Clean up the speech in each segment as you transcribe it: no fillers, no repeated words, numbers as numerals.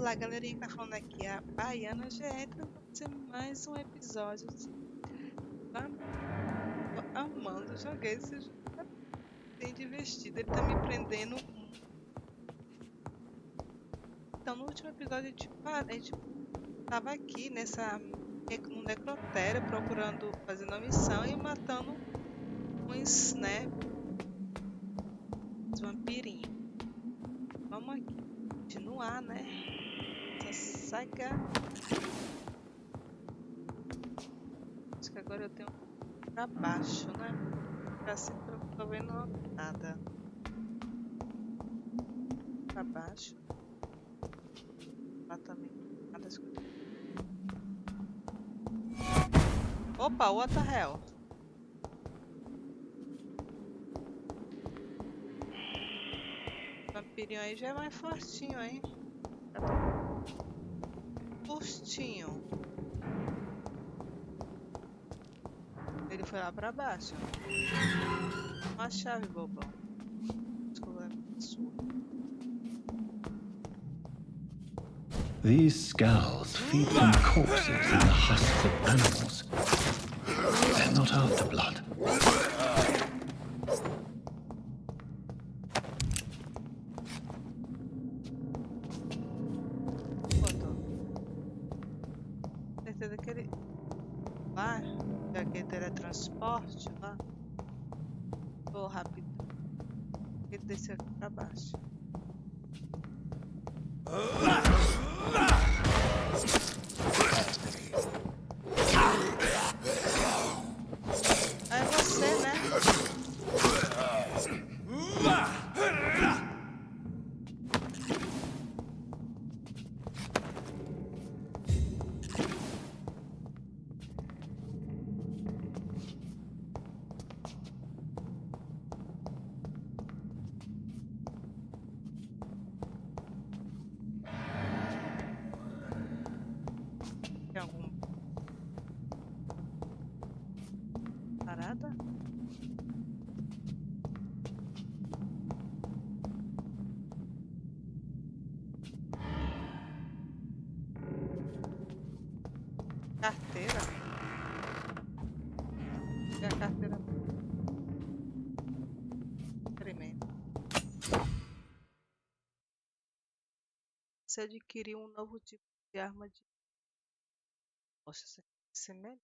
Olá, galerinha que tá falando aqui, a Baiana já entra pra fazer mais um episódio. Tô amando jogar esse jogo, tá bem divertido, ele tá me prendendo muito. Então, no último episódio a gente tava aqui no Necrotério procurando, fazendo a missão e matando uns, né, os vampirinhos. Vamos aqui continuar, né, essa saga. Acho que agora eu tenho pra baixo, né? Assim que eu não tô vendo nada. Pra baixo. Lá também. Nada de coisa. Opa, what the hell? O vampirinho aí já é mais fortinho, hein? Justinho. Ele foi lá pra baixo. Uma chave, bobão. Desculpa, sua. These skulls feed from corpses in the husks of animals. They're not after blood. Certeza que ele... Lá, já que ele teletransporte, lá. Vou rápido. Ele desceu aqui pra baixo. É você, né? Tem algum parada? Carteira? E a carteira? Experimento. Você adquiriu um novo tipo de arma de... Nossa, isso aqui vai ser melhor.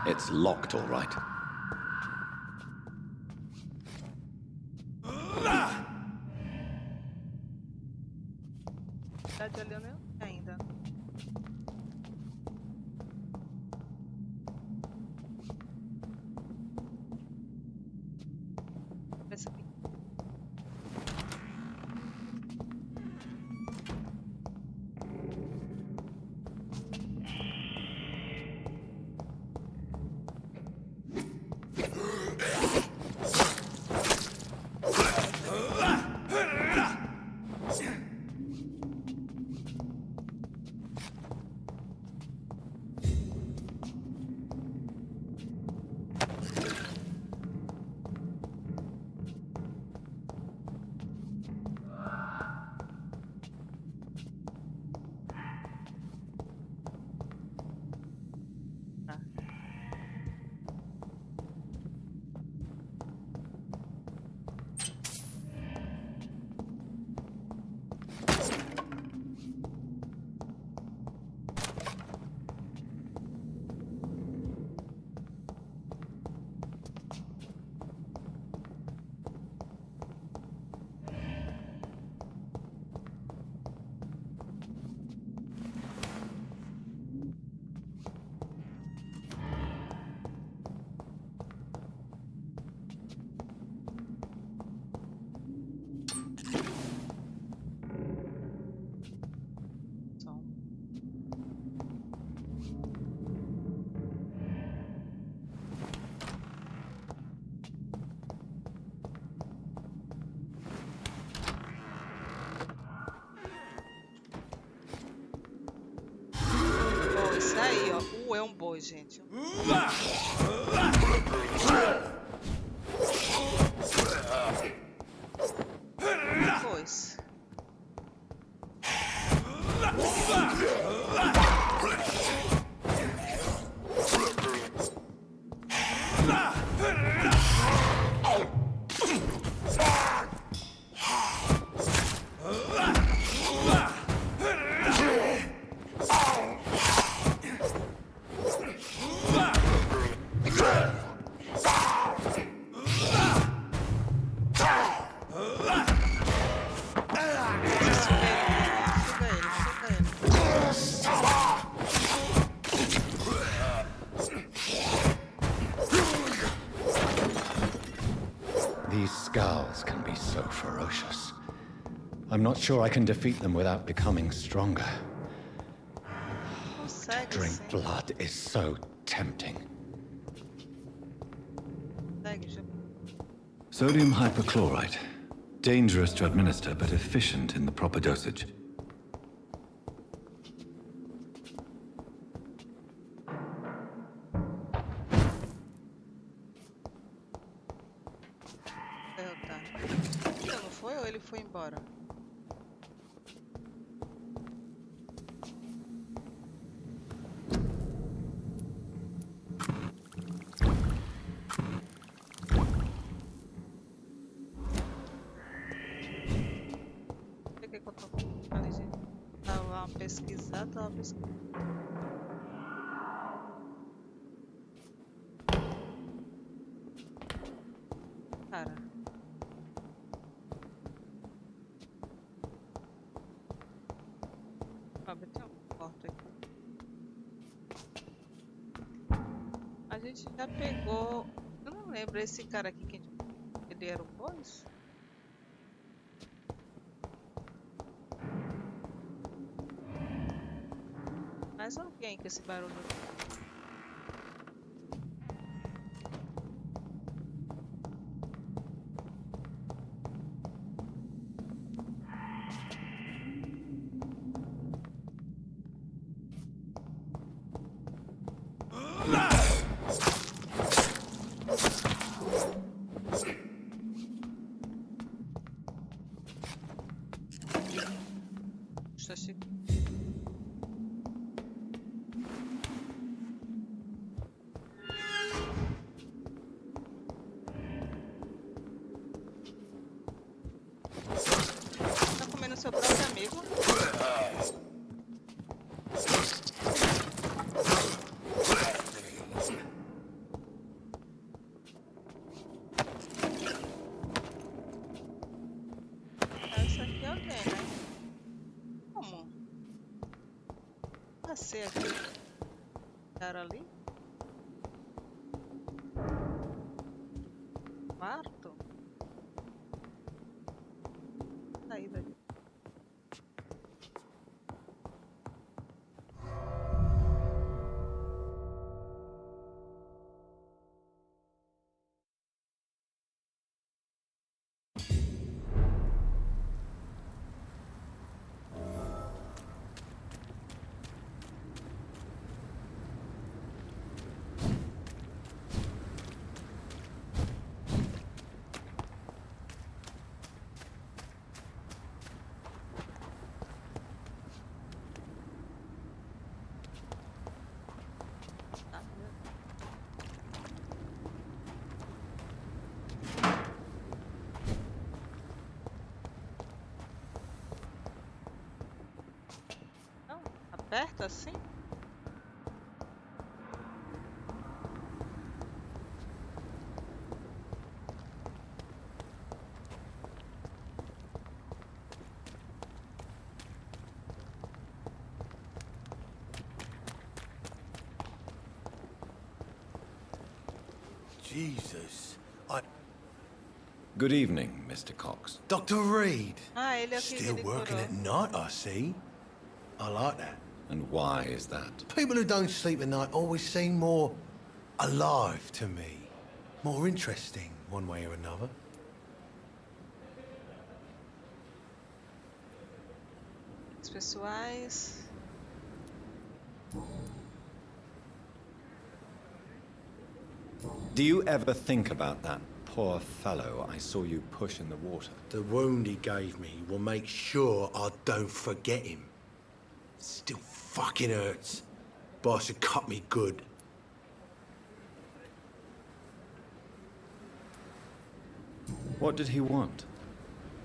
It's locked, all right. Tá de olhando eu ainda. Essa aqui. Isso aí, ó. É um boi, gente. These scowls can be so ferocious. I'm not sure I can defeat them without becoming stronger. To drink blood is so tempting. Sodium hypochlorite. Dangerous to administer, but efficient in the proper dosage. Então não foi ou ele foi embora? Pesquisar, tava pesquisando. Cara. Tem uma porta aqui. A gente já pegou. Eu não lembro esse cara aqui que ele era o boss? Mais alguém com esse barulho. Seu próprio amigo. Isso aqui é alguém, né? Como? Passei aqui. Cara ali. Quarto. Saí daqui. Aberto assim? Jesus, Good evening, Mr. Cox. Dr. Reed. Ele é o que Still working at night, I see. I like that. And why is that? People who don't sleep at night always seem more alive to me. More interesting, one way or another. Os pessoais. Do you ever think about that poor fellow I saw you push in the water? The wound he gave me will make sure I don't forget him. Still fucking hurts. Boss should cut me good. What did he want?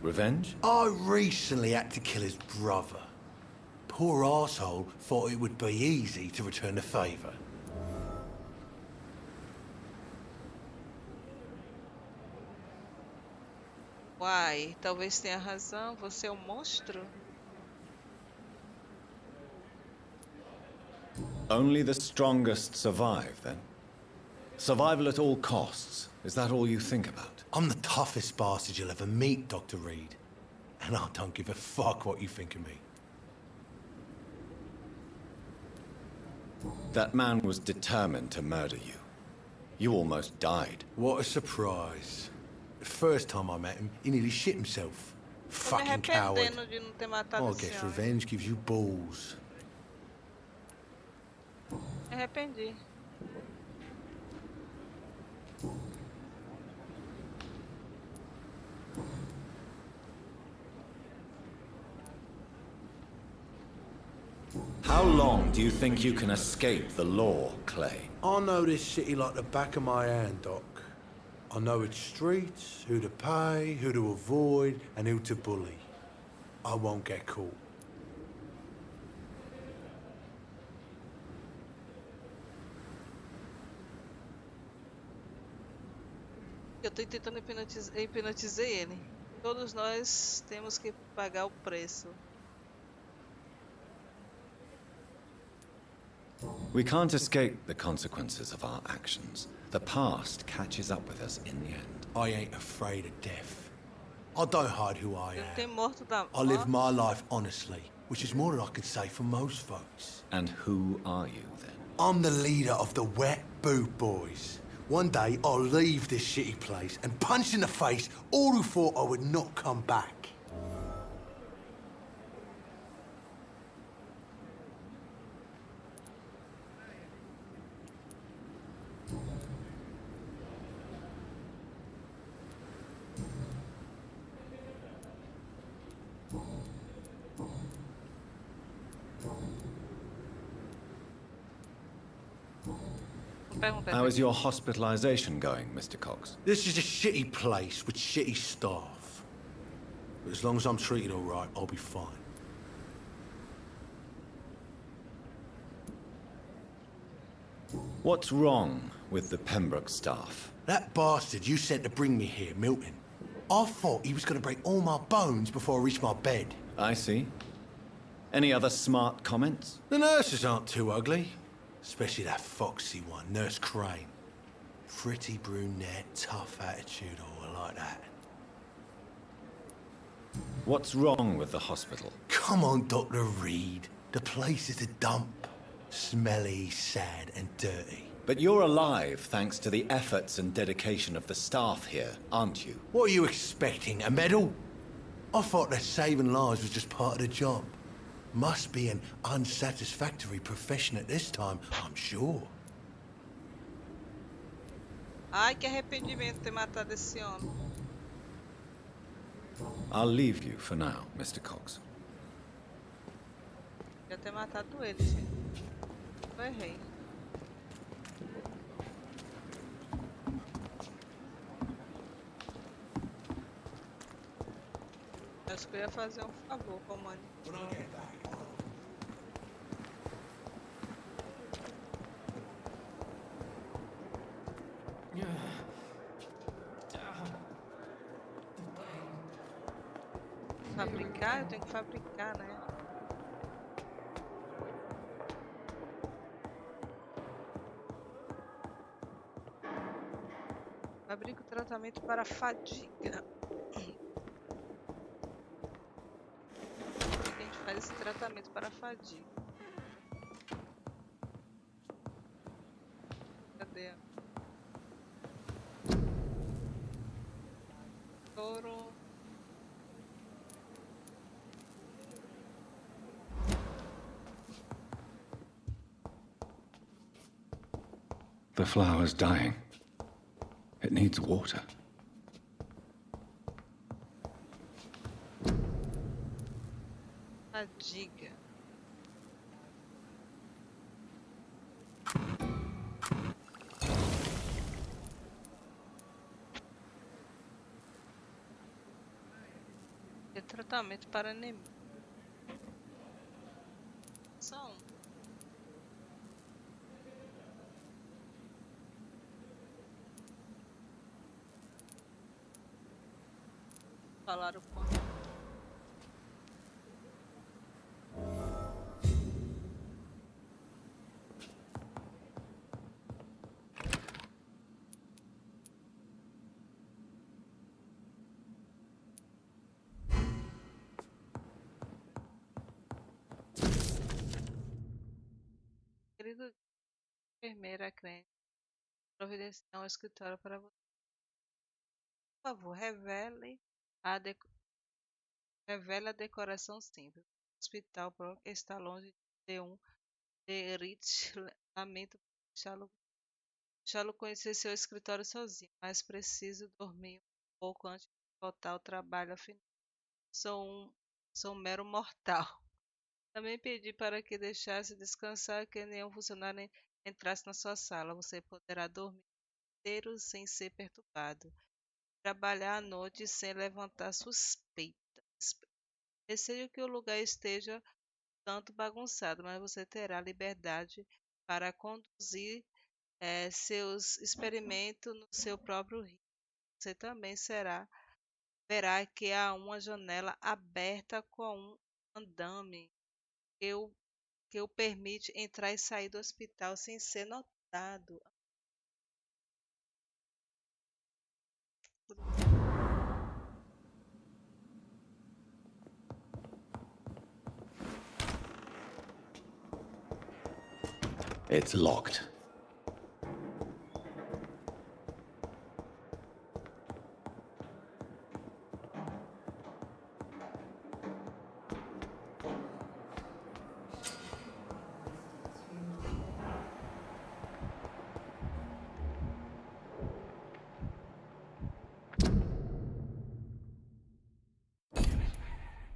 Revenge? I recently had to kill his brother. Poor arsehole thought it would be easy to return the favour. Uai, talvez tenha razão. Você é um monstro? Only the strongest survive, then? Survival at all costs. Is that all you think about? I'm the toughest bastard you'll ever meet, Dr. Reed. And I don't give a fuck what you think of me. That man was determined to murder you. You almost died. What a surprise. The first time I met him, he nearly shit himself. Tô me Fucking coward. arrependendo de não ter matado I esse guess homem. revenge gives you balls. Me arrependi. How long do you think you can escape the law, Clay? I know this city like the back of my hand, Doc. I know its streets, who to pay, who to avoid, and who to bully. I won't get caught. Eu tô tentando hipnotizei ele. Todos nós temos que pagar o preço. We can't escape the consequences of our actions. The past catches up with us in the end. I ain't afraid of death. I don't hide who I Ele am. tem morto da I live my life honestly, which is more than I could say for most folks. And who are you, then? I'm the leader of the Wet Boot Boys. One day, I'll leave this shitty place and punch in the face all who thought I would not come back. How is your hospitalization going, Mr. Cox? This is a shitty place with shitty staff. But as long as I'm treated all right, I'll be fine. What's wrong with the Pembroke staff? That bastard you sent to bring me here, Milton. I thought he was going to break all my bones before I reached my bed. I see. Any other smart comments? The nurses aren't too ugly. Especially that foxy one, Nurse Crane. Pretty brunette, tough attitude, all like that. What's wrong with the hospital? Come on, Dr. Reed. The place is a dump. Smelly, sad, and dirty. But you're alive thanks to the efforts and dedication of the staff here, aren't you? What are you expecting, a medal? I thought that saving lives was just part of the job. Must be an unsatisfactory profession at this time, I'm sure. Ai, que arrependimento ter matado esse homem. I'll leave you for now, Mr. Cox. Eu ter matado ele, gente. Eu errei. Acho que eu ia fazer um favor com a mãe. Fabricar? Eu tenho que fabricar, né? Fabrico tratamento para fadiga. A gente faz esse tratamento para fadiga. Cadê? Touro. The flower's dying. It needs water. Fadiga. É tratamento para anemia. São. Falaram com. querido enfermeira crente providenciar um escritório para você. Por favor, revele a decoração simples. O hospital Brock está longe de ter um de Rich. Lamento deixá-lo conhecer seu escritório sozinho, mas preciso dormir um pouco antes de voltar ao trabalho. Afinal, sou um mero mortal. Também pedi para que deixasse descansar que nenhum funcionário entrasse na sua sala. Você poderá dormir inteiro sem ser perturbado. Trabalhar à noite sem levantar suspeitas. Receio que o lugar esteja tanto bagunçado, mas você terá liberdade para conduzir seus experimentos no seu próprio ritmo. Você também verá que há uma janela aberta com um andame que o permite entrar e sair do hospital sem ser notado. It's locked.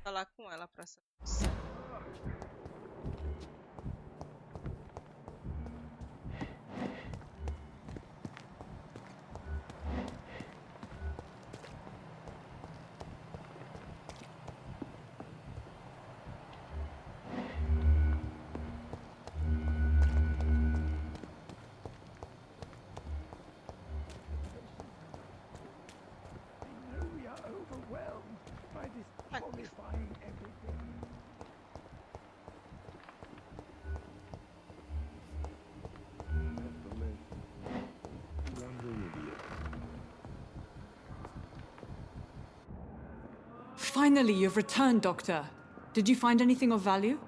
Falar com ela para saber. We are overwhelmed by this horrifying everything. Finally, you've returned, Doctor. Did you find anything of value?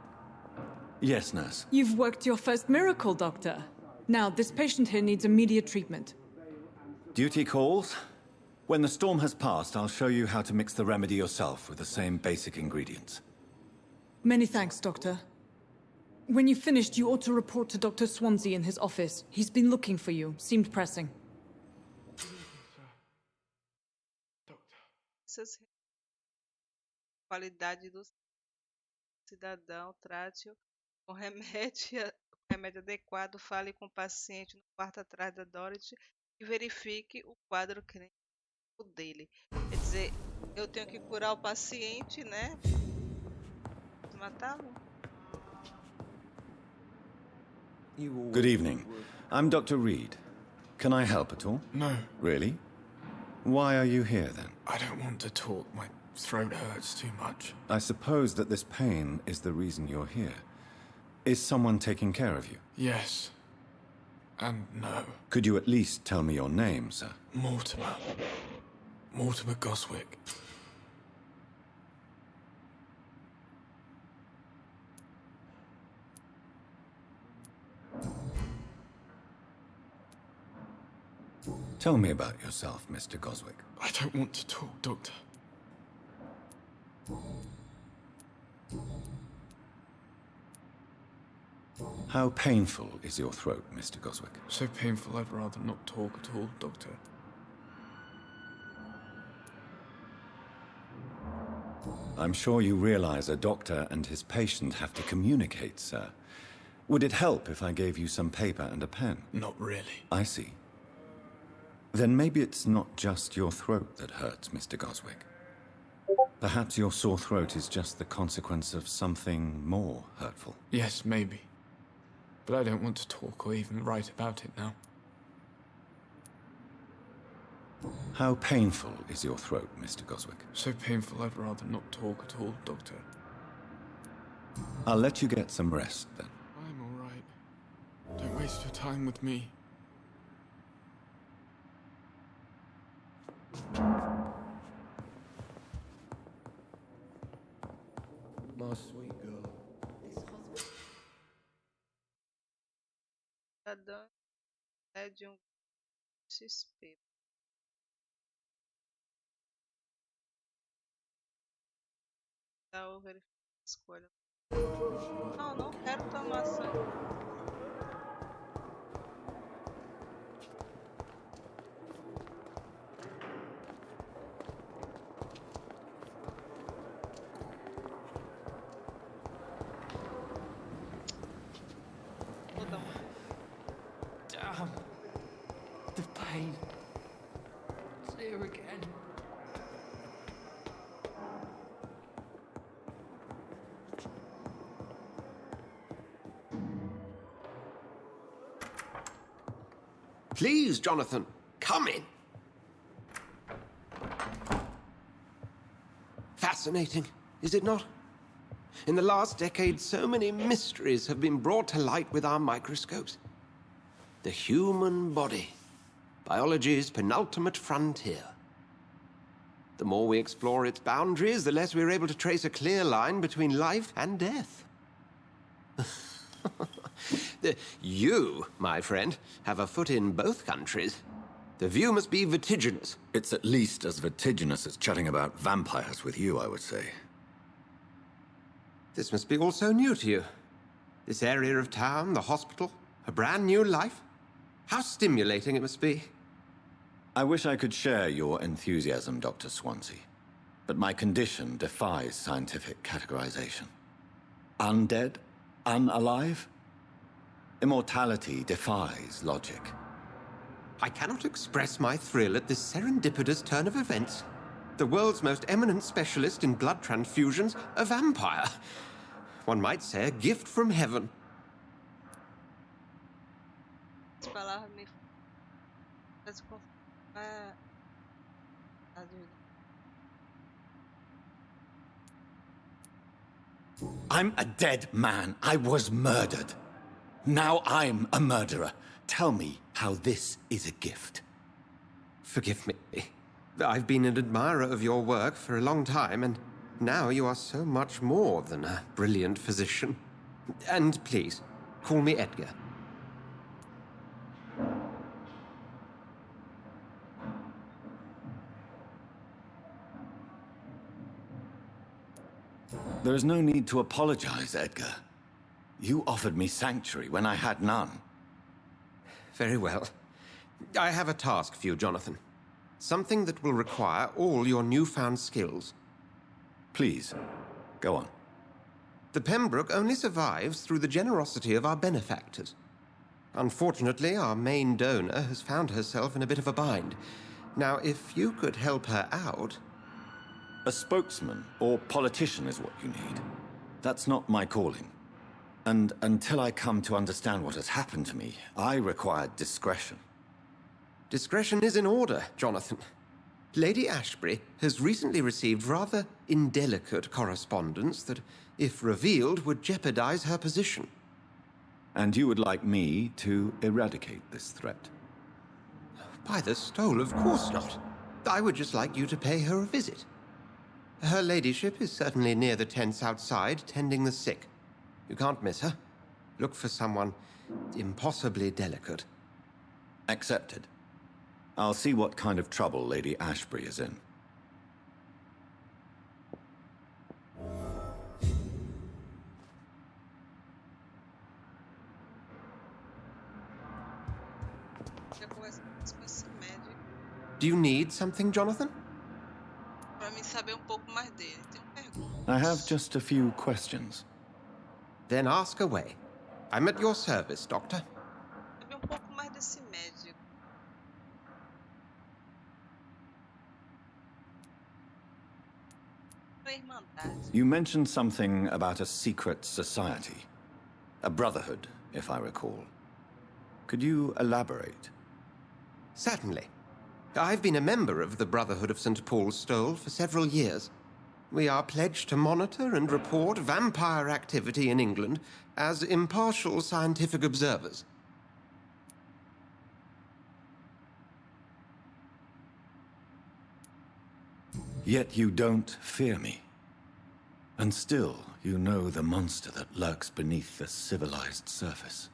Yes, nurse. You've worked your first miracle, Doctor. Now, this patient here needs immediate treatment. Duty calls. When the storm has passed, I'll show you how to mix the remedy yourself with the same basic ingredients. Many thanks, Doctor. When you've finished, you ought to report to Dr. Swansea in his office. He's been looking for you. Seemed pressing. Essas qualidade do cidadão, trate-o com remédio adequado, fale com o paciente no quarto atrás da Dorothy e verifique o quadro clínico dele. Quer dizer, eu tenho que curar o paciente, né? Matá-lo? Good evening. I'm Dr. Reed. Can I help at all? No, Really? Why are you here then? I don't want to talk. My throat hurts too much. I suppose that this pain is the reason you're here. Is someone taking care of you? Yes. And no. Could you at least tell me your name, sir? Mortimer. Mortimer Goswick. Tell me about yourself, Mr. Goswick. I don't want to talk, Doctor. How painful is your throat, Mr. Goswick? So painful I'd rather not talk at all, Doctor. I'm sure you realize a doctor and his patient have to communicate, sir. Would it help if I gave you some paper and a pen? Not really. I see. Then maybe it's not just your throat that hurts, Mr. Goswick. Perhaps your sore throat is just the consequence of something more hurtful. Yes, maybe. But I don't want to talk or even write about it now. How painful is your throat, Mr. Goswick? So painful I'd rather not talk at all, Doctor. I'll let you get some rest then. I'm all right. Don't waste your time with me. My sweet girl. cidadão é de um XP. Dá o verificar a escolha. Não, não quero tomar sangue. Vou dar uma. Damn. The pain. It's here again. Please, Jonathan, come in. Fascinating, is it not? In the last decade, so many mysteries have been brought to light with our microscopes. The human body, biology's penultimate frontier. The more we explore its boundaries, the less we're able to trace a clear line between life and death. You, my friend, have a foot in both countries. The view must be vertiginous. It's at least as vertiginous as chatting about vampires with you, I would say. This must be all so new to you. This area of town, the hospital, a brand new life. How stimulating it must be. I wish I could share your enthusiasm, Dr. Swansea. But my condition defies scientific categorization. Undead? Unalive? Immortality defies logic. I cannot express my thrill at this serendipitous turn of events. The world's most eminent specialist in blood transfusions, a vampire. One might say a gift from heaven. As palavras me fazem confirmar a dúvida. I'm a dead man. I was murdered. Now I'm a murderer. Tell me how this is a gift. Forgive me. I've been an admirer of your work for a long time, and now you are so much more than a brilliant physician. And please, call me Edgar. There is no need to apologize, Edgar. You offered me sanctuary when I had none. Very well. I have a task for you, Jonathan. Something that will require all your newfound skills. Please, go on. The Pembroke only survives through the generosity of our benefactors. Unfortunately, our main donor has found herself in a bit of a bind. Now, if you could help her out... A spokesman or politician is what you need. That's not my calling. And until I come to understand what has happened to me, I require discretion. Discretion is in order, Jonathan. Lady Ashbury has recently received rather indelicate correspondence that, if revealed, would jeopardize her position. And you would like me to eradicate this threat? By the stole, of course not. I would just like you to pay her a visit. Her ladyship is certainly near the tents outside, tending the sick. You can't miss her. Look for someone impossibly delicate. Accepted. I'll see what kind of trouble Lady Ashbury is in. Já conversa com esse médico Do you need something, Jonathan? para mim saber pouco mais dele. Tenho perguntas. I have just a few questions. Then ask away. I'm at your service, Doctor. Saber pouco mais desse médico. A Irmandade. You mentioned something about a secret society. A brotherhood, if I recall. Could you elaborate? Certainly. I've been a member of the Brotherhood of St. Paul's Stole for several years. We are pledged to monitor and report vampire activity in England as impartial scientific observers. Yet you don't fear me. And still, you know the monster that lurks beneath the civilized surface.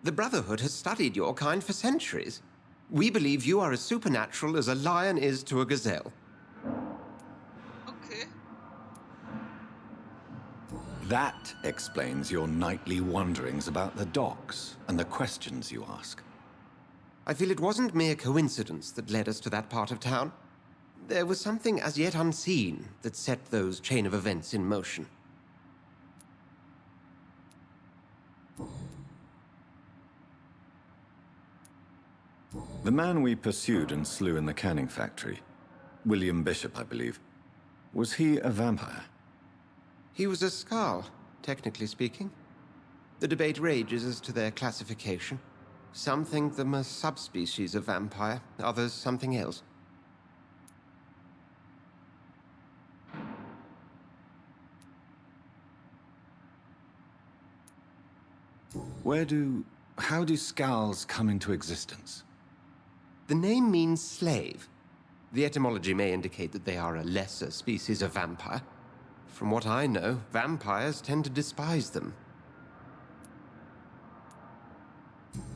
The Brotherhood has studied your kind for centuries. We believe you are as supernatural as a lion is to a gazelle. Okay. That explains your nightly wanderings about the docks and the questions you ask. I feel it wasn't mere coincidence that led us to that part of town. There was something as yet unseen that set those chain of events in motion. The man we pursued and slew in the canning factory, William Bishop, I believe, was he a vampire? He was a Skald, technically speaking. The debate rages as to their classification. Some think them a subspecies of vampire, others something else. How do Skalds come into existence? The name means slave. The etymology may indicate that they are a lesser species of vampire. From what I know, vampires tend to despise them.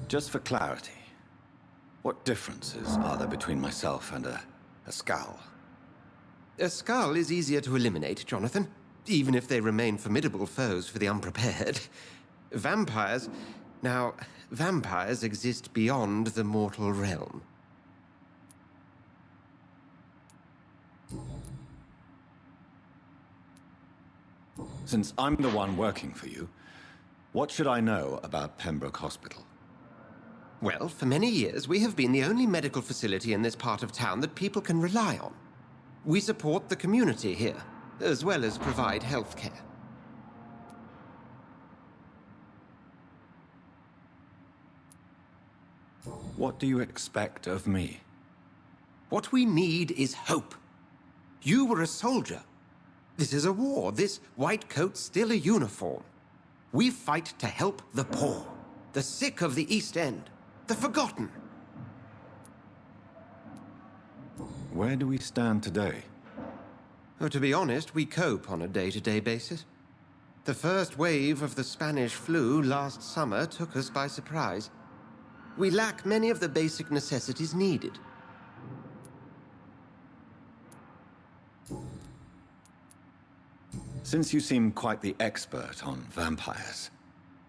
Just for clarity, what differences are there between myself and a Skald? A Skald is easier to eliminate, Jonathan, even if they remain formidable foes for the unprepared. Vampires... Now, vampires exist beyond the mortal realm. Since I'm the one working for you, what should I know about Pembroke Hospital? Well, for many years, we have been the only medical facility in this part of town that people can rely on. We support the community here, as well as provide health care. What do you expect of me? What we need is hope. You were a soldier. This is a war. This white coat's still a uniform. We fight to help the poor, the sick of the East End, the forgotten. Where do we stand today? Oh, to be honest, we cope on a day-to-day basis. The first wave of the Spanish flu last summer took us by surprise. We lack many of the basic necessities needed. Since you seem quite the expert on vampires,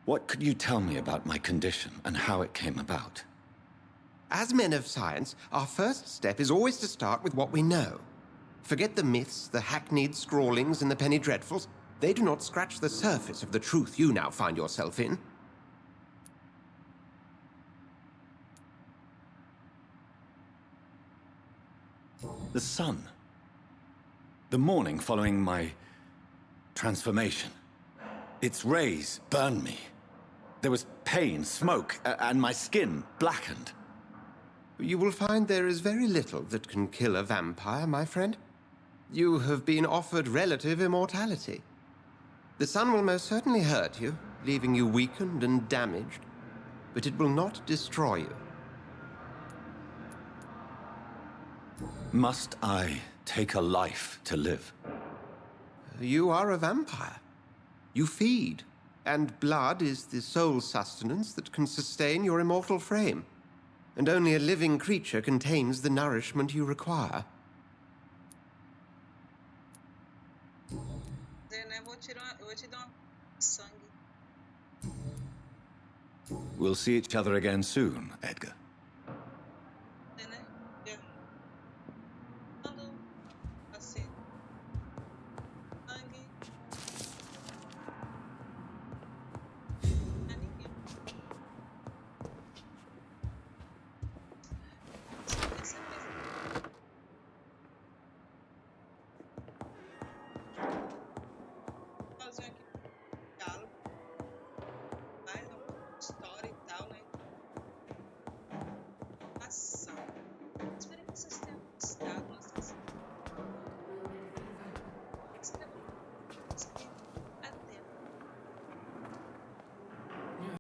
what could you tell me about my condition and how it came about? As men of science, our first step is always to start with what we know. Forget the myths, the hackneyed scrawlings, and the penny dreadfuls. They do not scratch the surface of the truth you now find yourself in. The sun. The morning following my transformation. Its rays burned me. There was pain, smoke, and my skin blackened. You will find there is very little that can kill a vampire, my friend. You have been offered relative immortality. The sun will most certainly hurt you, leaving you weakened and damaged, but it will not destroy you. Must I take a life to live? You are a vampire. You feed, and blood is the sole sustenance that can sustain your immortal frame. And only a living creature contains the nourishment you require. Né? Eu vou te dar sangue. We'll see each other again soon, Edgar.